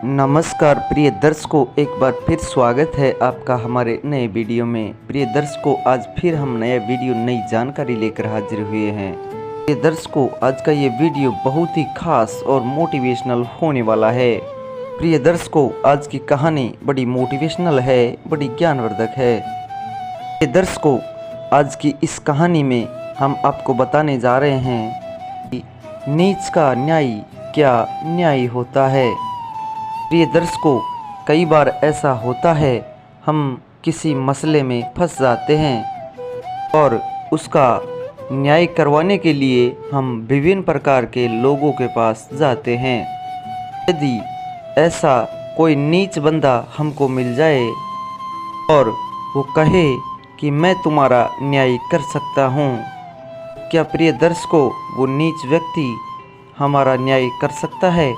नमस्कार प्रिय दर्शकों, एक बार फिर स्वागत है आपका हमारे नए वीडियो में। प्रिय दर्शकों, आज फिर हम नया वीडियो नई जानकारी लेकर हाजिर हुए हैं। प्रिय दर्शकों, आज का ये वीडियो बहुत ही खास और मोटिवेशनल होने वाला है। प्रिय दर्शकों, आज की कहानी बड़ी मोटिवेशनल है, बड़ी ज्ञानवर्धक है। प्रिय दर्शकों, आज की इस कहानी में हम आपको बताने जा रहे हैं कि नीच का न्याय क्या न्याय होता है। प्रिय दर्शकों, कई बार ऐसा होता है, हम किसी मसले में फंस जाते हैं और उसका न्याय करवाने के लिए हम विभिन्न प्रकार के लोगों के पास जाते हैं। यदि ऐसा कोई नीच बंदा हमको मिल जाए और वो कहे कि मैं तुम्हारा न्याय कर सकता हूँ, क्या प्रिय दर्शकों वो नीच व्यक्ति हमारा न्याय कर सकता है?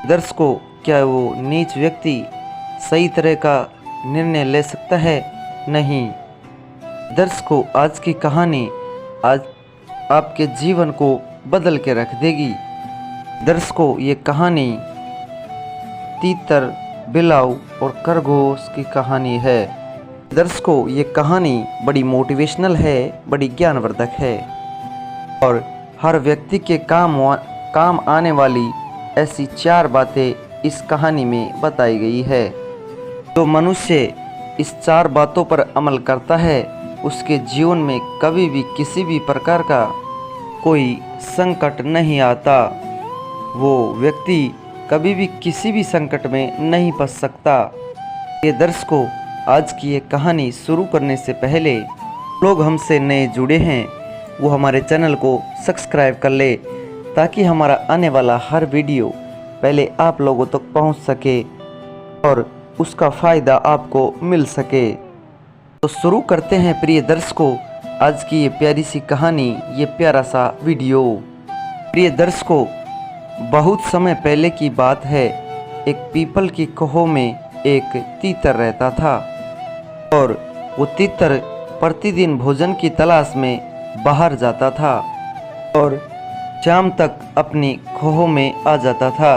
दर्शकों, क्या वो नीच व्यक्ति सही तरह का निर्णय ले सकता है? नहीं। दर्शकों, आज की कहानी आज आपके जीवन को बदल के रख देगी। दर्शकों, ये कहानी तीतर, बिलाव और खरगोश की कहानी है। दर्शकों, ये कहानी बड़ी मोटिवेशनल है, बड़ी ज्ञानवर्धक है और हर व्यक्ति के काम आने वाली ऐसी 4 बातें इस कहानी में बताई गई है। जो मनुष्य इस 4 बातों पर अमल करता है, उसके जीवन में कभी भी किसी भी प्रकार का कोई संकट नहीं आता। वो व्यक्ति कभी भी किसी भी संकट में नहीं फंस सकता। ये दर्शकों, आज की ये कहानी शुरू करने से पहले लोग हमसे नए जुड़े हैं, वो हमारे चैनल को सब्सक्राइब कर ले ताकि हमारा आने वाला हर वीडियो पहले आप लोगों तक पहुंच सके और उसका फ़ायदा आपको मिल सके। तो शुरू करते हैं प्रिय दर्शकों आज की ये प्यारी सी कहानी, ये प्यारा सा वीडियो। प्रिय दर्शकों, बहुत समय पहले की बात है। एक पीपल की कोह में एक तीतर रहता था और वो तीतर प्रतिदिन भोजन की तलाश में बाहर जाता था और शाम तक अपनी खोह में आ जाता था,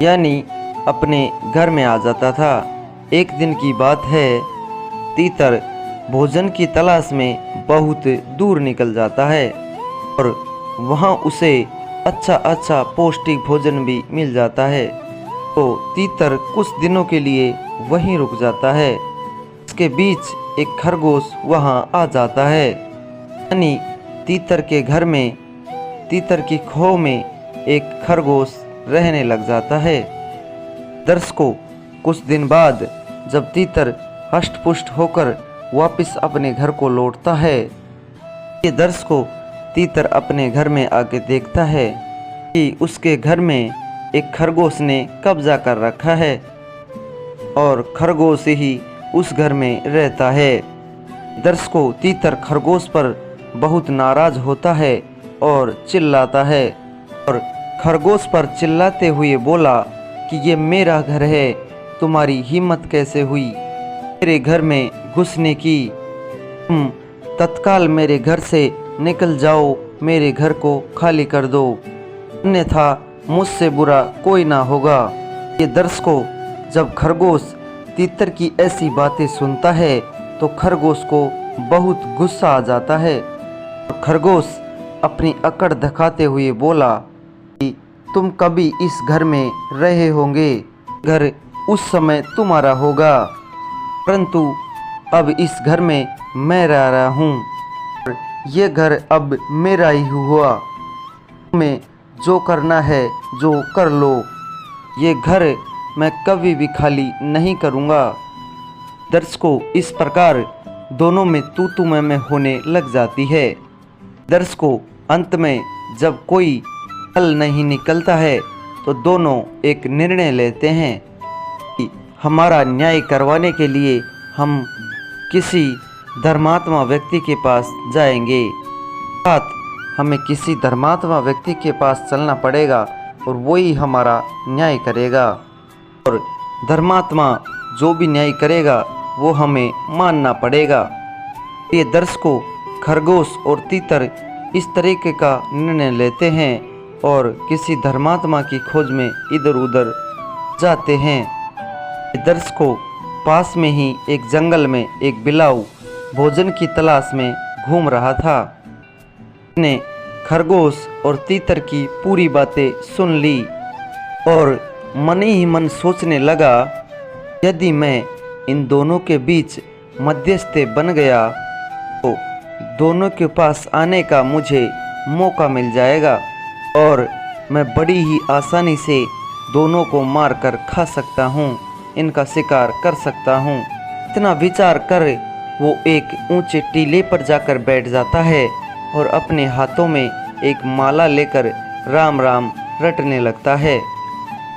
यानी अपने घर में आ जाता था। एक दिन की बात है, तीतर भोजन की तलाश में बहुत दूर निकल जाता है और वहाँ उसे अच्छा पौष्टिक भोजन भी मिल जाता है। तो तीतर कुछ दिनों के लिए वहीं रुक जाता है। इसके बीच एक खरगोश वहाँ आ जाता है, यानी तीतर के घर में, तीतर की खोह में एक खरगोश रहने लग जाता है। दर्शकों, कुछ दिन बाद जब तीतर हष्ट-पुष्ट होकर वापस अपने घर को लौटता है, ये दर्शकों, तीतर अपने घर में आके देखता है कि उसके घर में एक खरगोश ने कब्जा कर रखा है और खरगोश ही उस घर में रहता है। दर्शकों, तीतर खरगोश पर बहुत नाराज होता है और चिल्लाता है और खरगोश पर चिल्लाते हुए बोला कि ये मेरा घर है, तुम्हारी हिम्मत कैसे हुई मेरे घर में घुसने की? तुम तत्काल मेरे घर से निकल जाओ, मेरे घर को खाली कर दो, अन्यथा मुझसे बुरा कोई ना होगा। ये दर्शकों, जब खरगोश तीतर की ऐसी बातें सुनता है तो खरगोश को बहुत गुस्सा आ जाता है। खरगोश अपनी अकड़ दिखाते हुए बोला कि तुम कभी इस घर में रहे होंगे, घर उस समय तुम्हारा होगा, परंतु अब इस घर में मैं रह रहा हूँ और ये घर अब मेरा ही हुआ। तुम्हें जो करना है जो कर लो, ये घर मैं कभी भी खाली नहीं करूँगा। दर्शकों, इस प्रकार दोनों में तू मैं होने लग जाती है। दर्शकों, अंत में जब कोई हल नहीं निकलता है तो दोनों एक निर्णय लेते हैं कि हमारा न्याय करवाने के लिए हम किसी धर्मात्मा व्यक्ति के पास जाएंगे। साथ हमें किसी धर्मात्मा व्यक्ति के पास चलना पड़ेगा और वही हमारा न्याय करेगा और धर्मात्मा जो भी न्याय करेगा वो हमें मानना पड़ेगा। ये दर्शकों, खरगोश और तीतर इस तरीके का निर्णय लेते हैं और किसी धर्मात्मा की खोज में इधर उधर जाते हैं। दर्शकों, पास में ही एक जंगल में एक बिलाव भोजन की तलाश में घूम रहा था। उसने खरगोश और तीतर की पूरी बातें सुन ली और मन ही मन सोचने लगा, यदि मैं इन दोनों के बीच मध्यस्थ बन गया तो दोनों के पास आने का मुझे मौका मिल जाएगा और मैं बड़ी ही आसानी से दोनों को मारकर खा सकता हूँ, इनका शिकार कर सकता हूँ। इतना विचार कर वो एक ऊंचे टीले पर जाकर बैठ जाता है और अपने हाथों में एक माला लेकर राम राम रटने लगता है।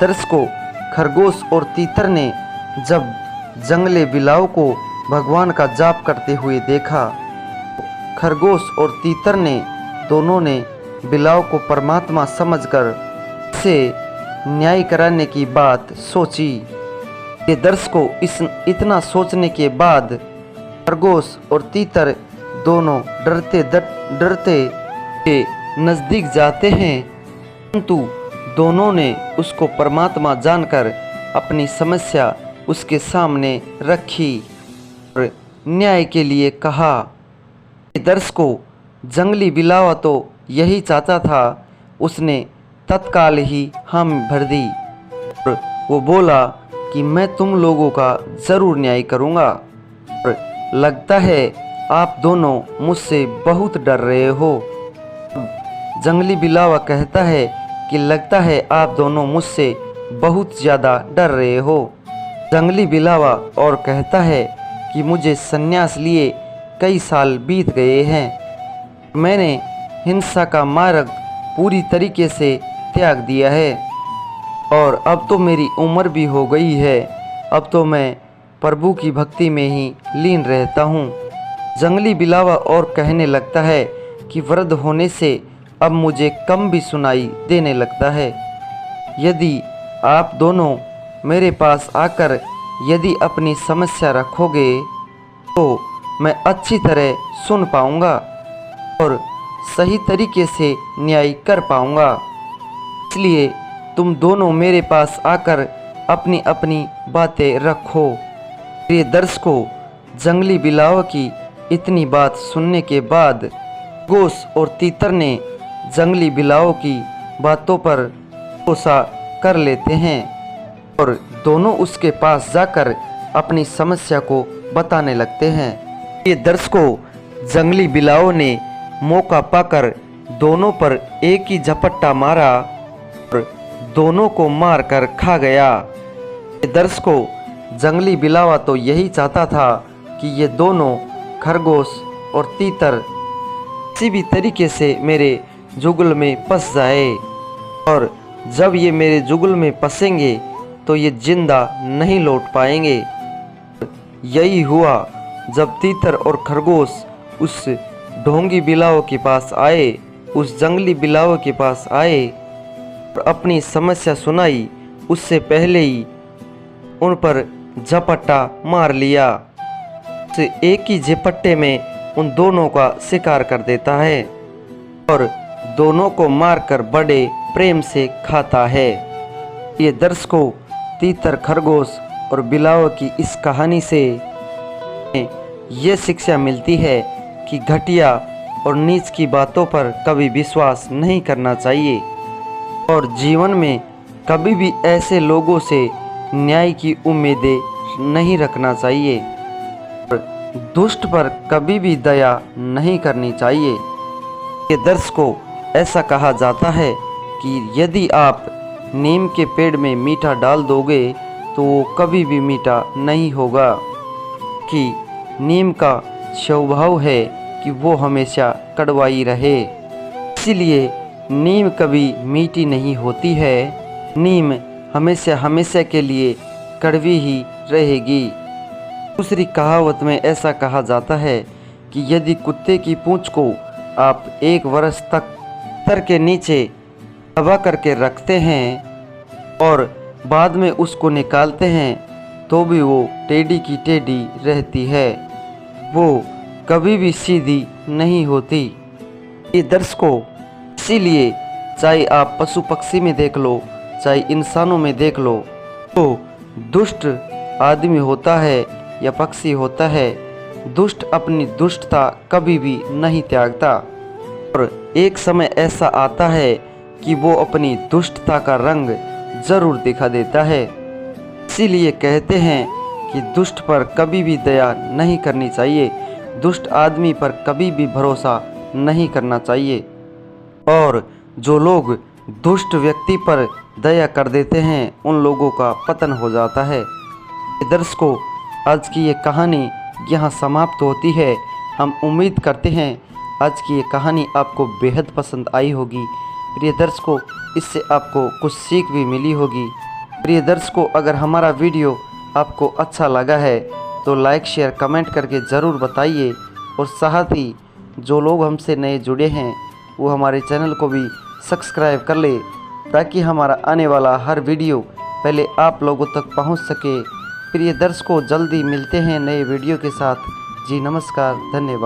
दर्शकों, खरगोश और तीतर ने जब जंगली बिलाव को भगवान का जाप करते हुए देखा, खरगोश और तीतर ने दोनों ने बिलाव को परमात्मा समझकर उसे न्याय कराने की बात सोची। ये दर्शकों, इतना सोचने के बाद खरगोश और तीतर दोनों डरते के नज़दीक जाते हैं, परंतु दोनों ने उसको परमात्मा जानकर अपनी समस्या उसके सामने रखी और न्याय के लिए कहा। दर्शकों, जंगली बिलावा तो यही चाहता था, उसने तत्काल ही हामी भर दी और वो बोला कि मैं तुम लोगों का ज़रूर न्याय करूँगा और लगता है आप दोनों मुझसे बहुत डर रहे हो। जंगली बिलावा कहता है कि लगता है आप दोनों मुझसे बहुत ज़्यादा डर रहे हो। जंगली बिलावा और कहता है कि मुझे संन्यास लिए कई साल बीत गए हैं, मैंने हिंसा का मार्ग पूरी तरीके से त्याग दिया है और अब तो मेरी उम्र भी हो गई है, अब तो मैं प्रभु की भक्ति में ही लीन रहता हूँ। जंगली बिलावा और कहने लगता है कि वृद्ध होने से अब मुझे कम भी सुनाई देने लगता है। यदि आप दोनों मेरे पास आकर यदि अपनी समस्या रखोगे तो मैं अच्छी तरह सुन पाऊंगा और सही तरीके से न्याय कर पाऊंगा। इसलिए तुम दोनों मेरे पास आकर अपनी अपनी बातें रखो। प्रिय दर्शकों, जंगली बिलाव की इतनी बात सुनने के बाद खरगोश और तीतर ने जंगली बिलाव की बातों पर भरोसा कर लेते हैं और दोनों उसके पास जाकर अपनी समस्या को बताने लगते हैं। ये दर्शकों, जंगली बिलाव ने मौका पाकर दोनों पर एक ही झपट्टा मारा और दोनों को मारकर खा गया। ये दर्शकों, जंगली बिलावा तो यही चाहता था कि ये दोनों खरगोश और तीतर किसी भी तरीके से मेरे जुगल में फंस जाए और जब ये मेरे जुगल में फंसेंगे तो ये जिंदा नहीं लौट पाएंगे। यही हुआ जब तीतर और खरगोश उस ढोंगी बिलाव के पास आए, उस जंगली बिलाव के पास आए और अपनी समस्या सुनाई, उससे पहले ही उन पर झपट्टा मार लिया। उस एक ही झपट्टे में उन दोनों का शिकार कर देता है और दोनों को मारकर बड़े प्रेम से खाता है। ये दर्शकों, तीतर, खरगोश और बिलाव की इस कहानी से ये शिक्षा मिलती है कि घटिया और नीच की बातों पर कभी विश्वास नहीं करना चाहिए और जीवन में कभी भी ऐसे लोगों से न्याय की उम्मीदें नहीं रखना चाहिए और दुष्ट पर कभी भी दया नहीं करनी चाहिए। ये दर्शकों, ऐसा कहा जाता है कि यदि आप नीम के पेड़ में मीठा डाल दोगे तो वो कभी भी मीठा नहीं होगा, कि नीम का स्वभाव है कि वो हमेशा कड़वाई रहे। इसीलिए नीम कभी मीठी नहीं होती है, नीम हमेशा हमेशा के लिए कड़वी ही रहेगी। दूसरी कहावत में ऐसा कहा जाता है कि यदि कुत्ते की पूंछ को आप 1 वर्ष तक पत्थर के नीचे दबा करके रखते हैं और बाद में उसको निकालते हैं तो भी वो टेढ़ी की टेढ़ी रहती है, वो कभी भी सीधी नहीं होती। ये दर्शकों, इसीलिए चाहे आप पशु पक्षी में देख लो, चाहे इंसानों में देख लो, तो दुष्ट आदमी होता है या पक्षी होता है, दुष्ट अपनी दुष्टता कभी भी नहीं त्यागता और एक समय ऐसा आता है कि वो अपनी दुष्टता का रंग जरूर दिखा देता है। इसीलिए कहते हैं कि दुष्ट पर कभी भी दया नहीं करनी चाहिए, दुष्ट आदमी पर कभी भी भरोसा नहीं करना चाहिए और जो लोग दुष्ट व्यक्ति पर दया कर देते हैं उन लोगों का पतन हो जाता है। दर्शकों, आज की ये कहानी यहाँ समाप्त होती है। हम उम्मीद करते हैं आज की ये कहानी आपको बेहद पसंद आई होगी। प्रिय दर्शकों, इससे आपको कुछ सीख भी मिली होगी। प्रिय दर्शकों, अगर हमारा वीडियो आपको अच्छा लगा है तो लाइक शेयर कमेंट करके ज़रूर बताइए और साथ ही जो लोग हमसे नए जुड़े हैं वो हमारे चैनल को भी सब्सक्राइब कर ले ताकि हमारा आने वाला हर वीडियो पहले आप लोगों तक पहुंच सके। प्रिय दर्शकों, जल्दी मिलते हैं नए वीडियो के साथ। जी नमस्कार, धन्यवाद।